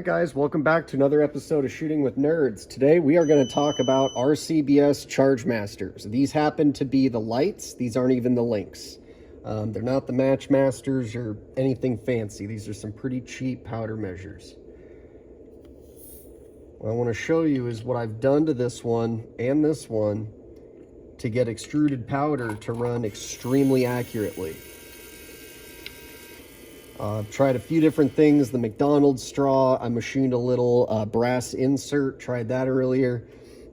Hey guys, welcome back to another episode of Shooting with Nerds. Today we are going to talk about RCBS Charge Masters. These happen to be the lights. These aren't even the links. They're not the Match Masters or anything fancy. These are some pretty cheap powder measures. What I want to show you is what I've done to this one and this one to get extruded powder to run extremely accurately. I've tried a few different things. The McDonald's straw, I machined a little brass insert, tried that earlier.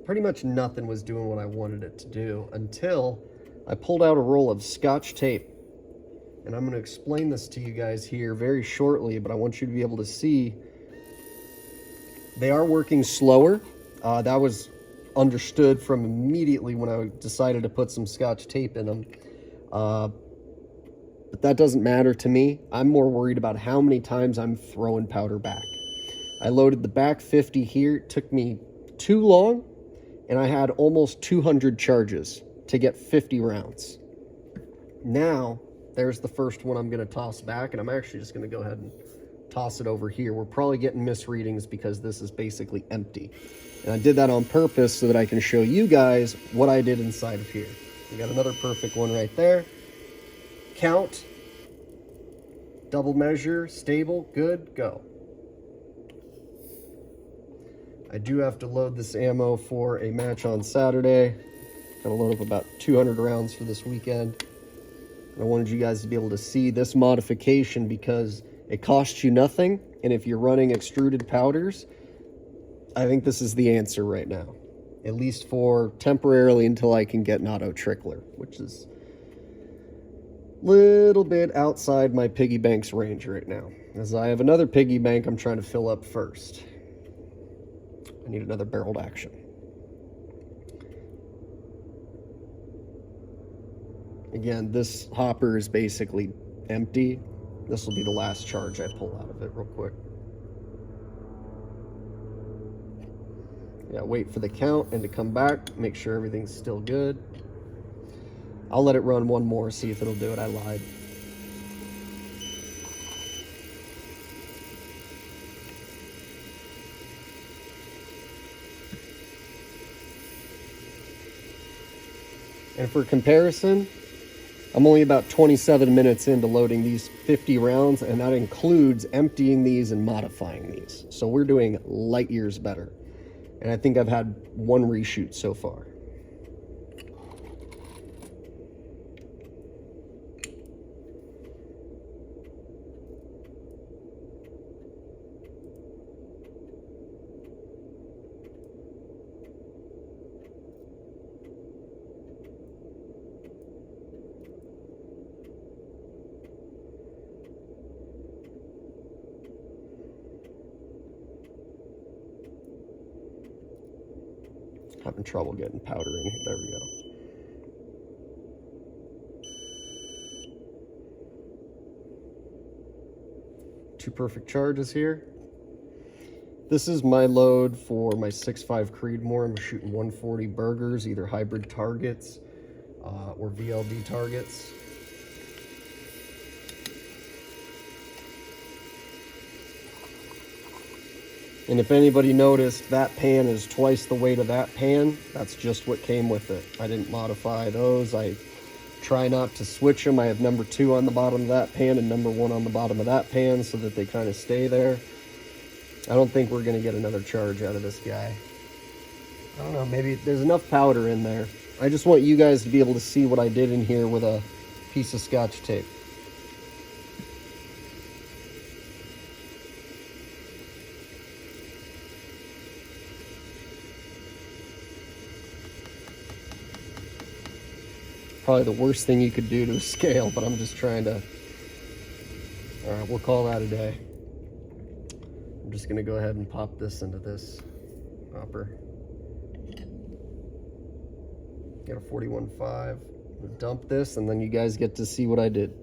Pretty much nothing was doing what I wanted it to do until I pulled out a roll of Scotch tape. And I'm going to explain this to you guys here very shortly, but I want you to be able to see they are working slower. That was understood from immediately when I decided to put some Scotch tape in them. But that doesn't matter to me. I'm more worried about how many times I'm throwing powder back. I loaded the back 50 here. It took me too long, and I had almost 200 charges to get 50 rounds. Now, there's the first one I'm going to toss back, and I'm actually just going to go ahead and toss it over here. We're probably getting misreadings because this is basically empty. And I did that on purpose so that I can show you guys what I did inside of here. We got another perfect one right there. Count, double measure, stable, good, go. I do have to load this ammo for a match on Saturday. Got a load of about 200 rounds for this weekend. And I wanted you guys to be able to see this modification because it costs you nothing. And if you're running extruded powders, I think this is the answer right now. At least for temporarily until I can get an auto trickler, which is little bit outside my piggy bank's range right now, as I have another piggy bank I'm trying to fill up first. I need another barreled action. Again, this hopper is basically empty. This will be the last charge I pull out of it real quick. Yeah, wait for the count and to come back, make sure everything's still good. I'll let it run one more, see if it'll do it. I lied. And for comparison, I'm only about 27 minutes into loading these 50 rounds, and that includes emptying these and modifying these. So we're doing light years better. And I think I've had one reshoot so far. Having trouble getting powder in here. There we go. Two perfect charges here. This is my load for my 6.5 Creedmoor. I'm shooting 140 burgers, either hybrid targets or VLD targets. And if anybody noticed, that pan is twice the weight of that pan. That's just what came with it. I didn't modify those. I try not to switch them. I have number 2 on the bottom of that pan and number 1 on the bottom of that pan so that they kind of stay there. I don't think we're going to get another charge out of this guy. I don't know, maybe there's enough powder in there. I just want you guys to be able to see what I did in here with a piece of Scotch tape. Probably the worst thing you could do to a scale, but I'm just trying to... All right, we'll call that a day. I'm just gonna go ahead and pop this into this hopper. Got a 41.5. Dump this, and then you guys get to see what I did.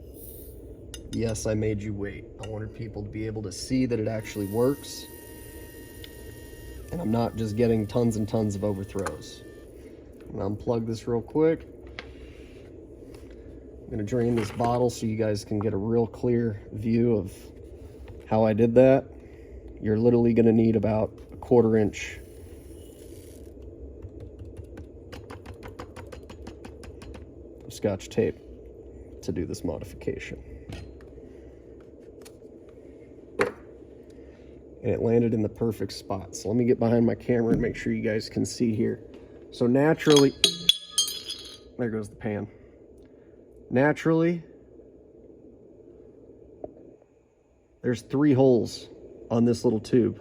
Yes, I made you wait. I wanted people to be able to see that it actually works. And I'm not just getting tons and tons of overthrows. I'm gonna unplug this real quick. I'm gonna drain this bottle so you guys can get a real clear view of how I did that. You're literally going to need about a 1/4 inch of Scotch tape to do this modification. And it landed in the perfect spot. So let me get behind my camera and make sure you guys can see here. So naturally, there goes the pan. Naturally, there's 3 holes on this little tube.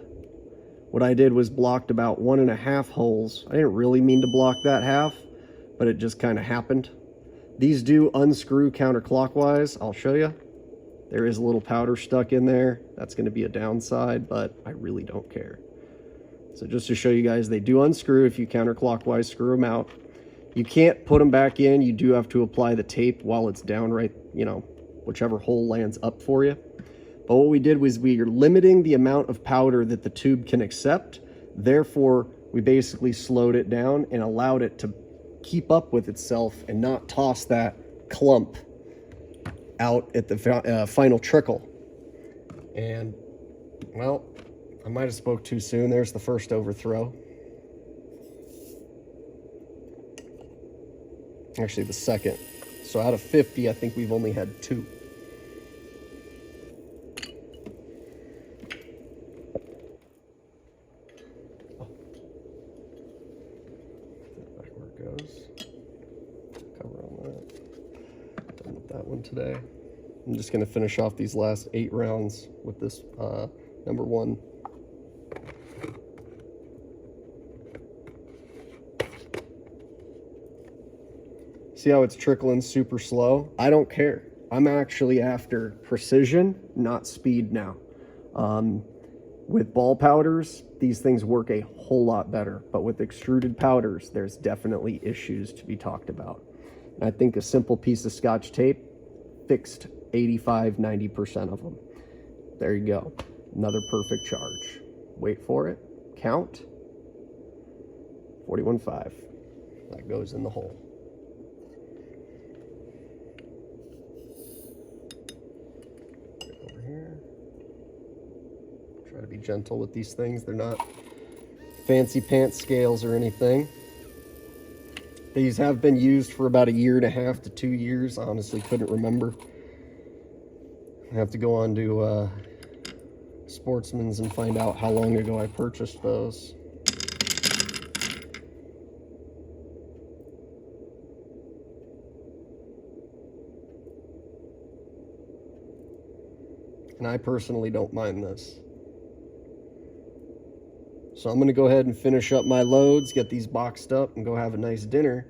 What I did was blocked about 1.5 holes. I didn't really mean to block that half, but it just kind of happened. These do unscrew counterclockwise. I'll show you. There is a little powder stuck in there. That's going to be a downside, but I really don't care. So just to show you guys, they do unscrew if you counterclockwise screw them out. You can't put them back in. You do have to apply the tape while it's down right, you know, whichever hole lands up for you. But what we did was we are limiting the amount of powder that the tube can accept. Therefore, we basically slowed it down and allowed it to keep up with itself and not toss that clump out at the final trickle. And, well, I might have spoke too soon. There's the first overthrow. Actually, the second. So out of 50, I think we've only had 2. Back where it goes. Cover on that. Done with that one today. I'm just going to finish off these last 8 rounds with this number 1. See how it's trickling super slow? I don't care. I'm actually after precision, not speed now. With ball powders, these things work a whole lot better. But with extruded powders, there's definitely issues to be talked about. And I think a simple piece of Scotch tape fixed 85–90% of them. There you go. Another perfect charge. Wait for it. Count. 41.5. That goes in the hole. Over here. Try to be gentle with these things. They're not fancy pants scales or anything. These have been used for about 1.5 to 2 years. I honestly couldn't remember. I have to go on to Sportsman's and find out how long ago I purchased those. And I personally don't mind this. So I'm going to go ahead and finish up my loads, get these boxed up, and go have a nice dinner.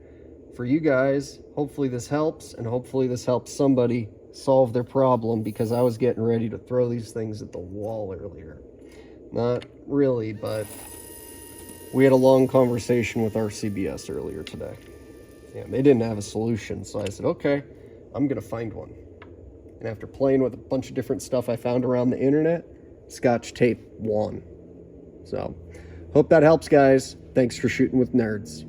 For you guys, hopefully this helps, and hopefully this helps somebody solve their problem, because I was getting ready to throw these things at the wall earlier. Not really, but we had a long conversation with RCBS earlier today. Yeah, they didn't have a solution, so I said, okay, I'm going to find one. And after playing with a bunch of different stuff I found around the internet, Scotch tape won. So, hope that helps, guys. Thanks for shooting with nerds.